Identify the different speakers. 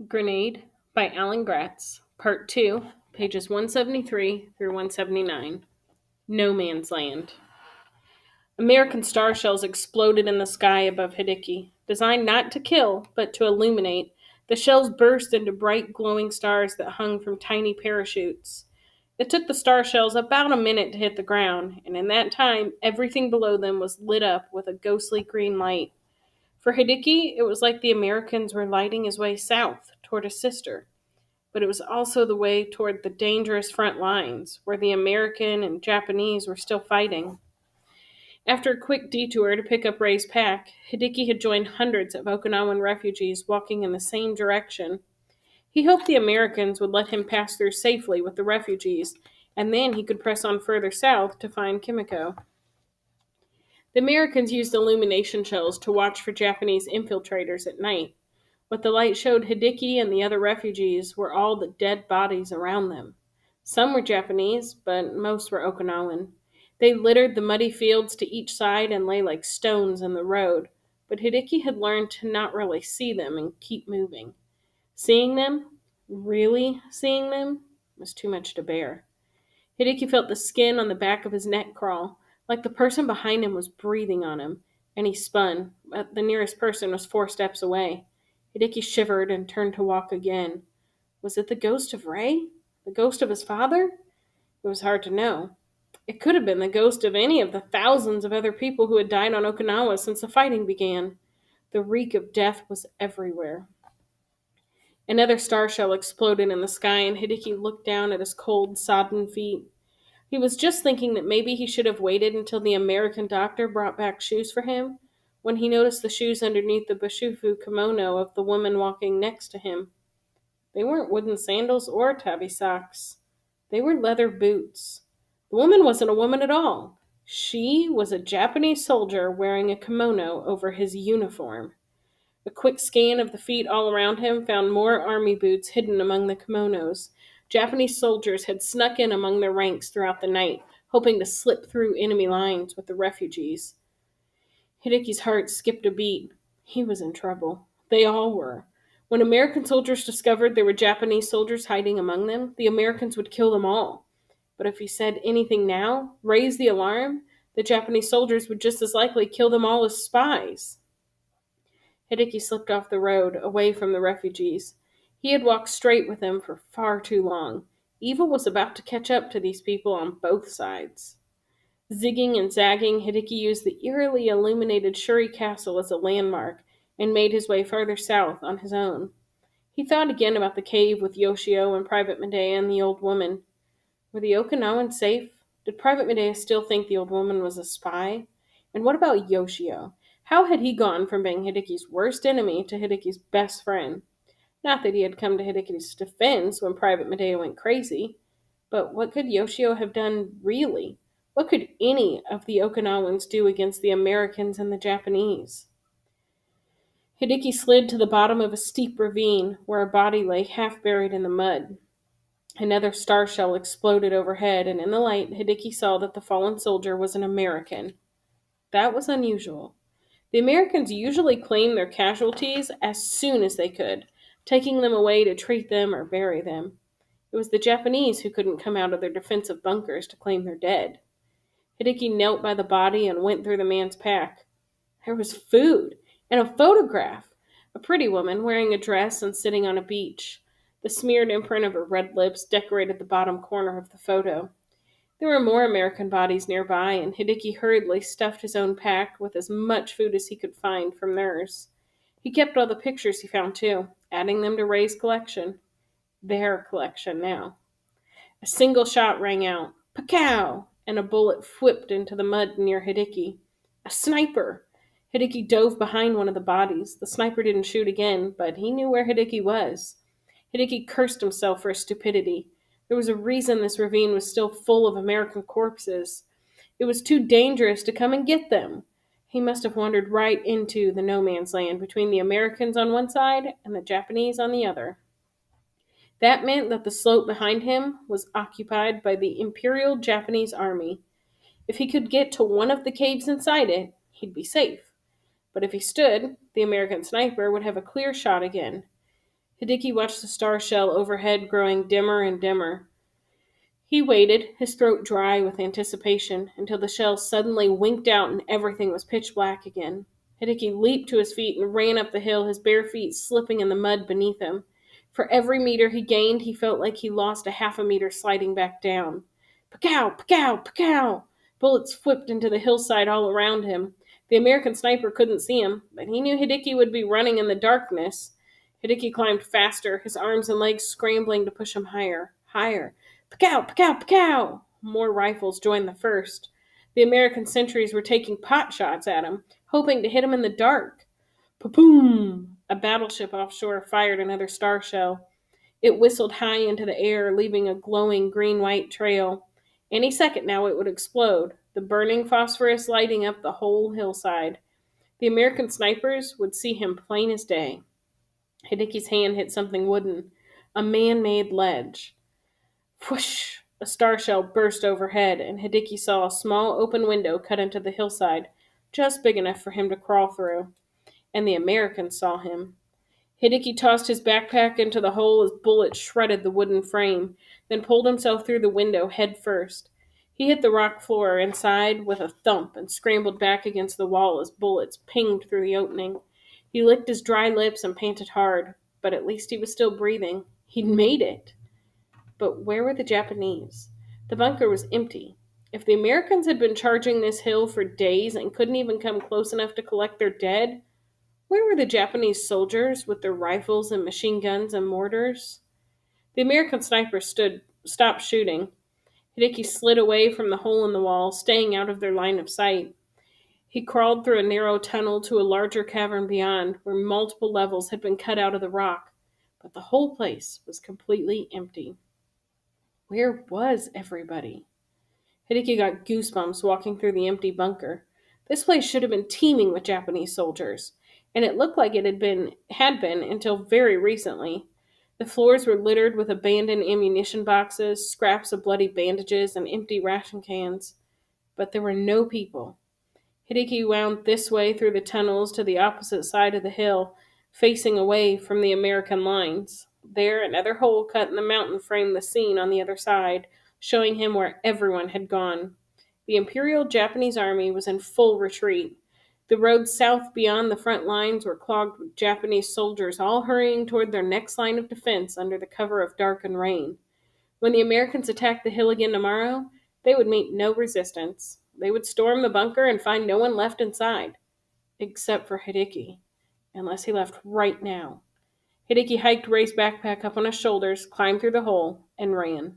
Speaker 1: Grenade by Alan Gratz, Part 2, pages 173 through 179. No Man's Land. American star shells exploded in the sky above Hidiki. Designed not to kill, but to illuminate, the shells burst into bright glowing stars that hung from tiny parachutes. It took the star shells about a minute to hit the ground, and in that time, everything below them was lit up with a ghostly green light. For Hideki, it was like the Americans were lighting his way south toward his sister, but it was also the way toward the dangerous front lines, where the American and Japanese were still fighting. After a quick detour to pick up Ray's pack, Hideki had joined hundreds of Okinawan refugees walking in the same direction. He hoped the Americans would let him pass through safely with the refugees, and then he could press on further south to find Kimiko. The Americans used illumination shells to watch for Japanese infiltrators at night. What the light showed Hideki and the other refugees were all the dead bodies around them. Some were Japanese, but most were Okinawan. They littered the muddy fields to each side and lay like stones in the road, but Hideki had learned to not really see them and keep moving. Seeing them, really seeing them, was too much to bear. Hideki felt the skin on the back of his neck crawl, like the person behind him was breathing on him, and he spun, but the nearest person was 4 steps away. Hideki shivered and turned to walk again. Was it the ghost of Ray? The ghost of his father? It was hard to know. It could have been the ghost of any of the thousands of other people who had died on Okinawa since the fighting began. The reek of death was everywhere. Another star shell exploded in the sky, and Hideki looked down at his cold, sodden feet. He was just thinking that maybe he should have waited until the American doctor brought back shoes for him when he noticed the shoes underneath the Bashufu kimono of the woman walking next to him. They weren't wooden sandals or tabi socks. They were leather boots. The woman wasn't a woman at all. She was a Japanese soldier wearing a kimono over his uniform. A quick scan of the feet all around him found more army boots hidden among the kimonos. Japanese soldiers had snuck in among their ranks throughout the night, hoping to slip through enemy lines with the refugees. Hideki's heart skipped a beat. He was in trouble. They all were. When American soldiers discovered there were Japanese soldiers hiding among them, the Americans would kill them all. But if he said anything now, raise the alarm, the Japanese soldiers would just as likely kill them all as spies. Hideki slipped off the road, away from the refugees. He had walked straight with them for far too long. Evil was about to catch up to these people on both sides. Zigging and zagging, Hideki used the eerily illuminated Shuri Castle as a landmark and made his way farther south on his own. He thought again about the cave with Yoshio and Private Medea and the old woman. Were the Okinawans safe? Did Private Medea still think the old woman was a spy? And what about Yoshio? How had he gone from being Hideki's worst enemy to Hideki's best friend? Not that he had come to Hideki's defense when Private Medea went crazy, but what could Yoshio have done really? What could any of the Okinawans do against the Americans and the Japanese? Hideki slid to the bottom of a steep ravine where a body lay half buried in the mud. Another star shell exploded overhead, and in the light, Hideki saw that the fallen soldier was an American. That was unusual. The Americans usually claimed their casualties as soon as they could, taking them away to treat them or bury them. It was the Japanese who couldn't come out of their defensive bunkers to claim their dead. Hideki knelt by the body and went through the man's pack. There was food and a photograph. A pretty woman wearing a dress and sitting on a beach. The smeared imprint of her red lips decorated the bottom corner of the photo. There were more American bodies nearby, and Hideki hurriedly stuffed his own pack with as much food as he could find from theirs. He kept all the pictures he found, too, adding them to Ray's collection. Their collection now. A single shot rang out. Pakow! And a bullet whipped into the mud near Hideki. A sniper! Hideki dove behind one of the bodies. The sniper didn't shoot again, but he knew where Hideki was. Hideki cursed himself for his stupidity. There was a reason this ravine was still full of American corpses. It was too dangerous to come and get them. He must have wandered right into the no man's land between the Americans on one side and the Japanese on the other. That meant that the slope behind him was occupied by the Imperial Japanese Army. If he could get to one of the caves inside it, he'd be safe. But if he stood, the American sniper would have a clear shot again. Hideki watched the star shell overhead growing dimmer and dimmer. He waited, his throat dry with anticipation, until the shell suddenly winked out and everything was pitch black again. Hideki leaped to his feet and ran up the hill, his bare feet slipping in the mud beneath him. For every meter he gained, he felt like he lost a half a meter sliding back down. Pakow! Pakow! Pakow! Bullets whipped into the hillside all around him. The American sniper couldn't see him, but he knew Hideki would be running in the darkness. Hideki climbed faster, his arms and legs scrambling to push him higher, higher. Pakow! Pakow! Pakow! More rifles joined the first. The American sentries were taking pot shots at him, hoping to hit him in the dark. Pa-boom! A battleship offshore fired another star shell. It whistled high into the air, leaving a glowing green-white trail. Any second now it would explode, the burning phosphorus lighting up the whole hillside. The American snipers would see him plain as day. Hideki's hand hit something wooden, a man-made ledge. Whoosh! A star shell burst overhead, and Hideki saw a small open window cut into the hillside, just big enough for him to crawl through. And the Americans saw him. Hideki tossed his backpack into the hole as bullets shredded the wooden frame, then pulled himself through the window head first. He hit the rock floor inside with a thump and scrambled back against the wall as bullets pinged through the opening. He licked his dry lips and panted hard, but at least he was still breathing. He'd made it. But where were the Japanese? The bunker was empty. If the Americans had been charging this hill for days and couldn't even come close enough to collect their dead, where were the Japanese soldiers with their rifles and machine guns and mortars? The American sniper stopped shooting. Hideki slid away from the hole in the wall, staying out of their line of sight. He crawled through a narrow tunnel to a larger cavern beyond, where multiple levels had been cut out of the rock, but the whole place was completely empty. Where was everybody? Hideki got goosebumps walking through the empty bunker. This place should have been teeming with Japanese soldiers, and it looked like it had been until very recently. The floors were littered with abandoned ammunition boxes, scraps of bloody bandages, and empty ration cans. But there were no people. Hideki wound this way through the tunnels to the opposite side of the hill, facing away from the American lines. There, another hole cut in the mountain framed the scene on the other side, showing him where everyone had gone. The Imperial Japanese Army was in full retreat. The roads south beyond the front lines were clogged with Japanese soldiers, all hurrying toward their next line of defense under the cover of dark and rain. When the Americans attacked the hill again tomorrow, they would meet no resistance. They would storm the bunker and find no one left inside, except for Hideki, unless he left right now. Hideki hiked Ray's backpack up on his shoulders, climbed through the hole, and ran.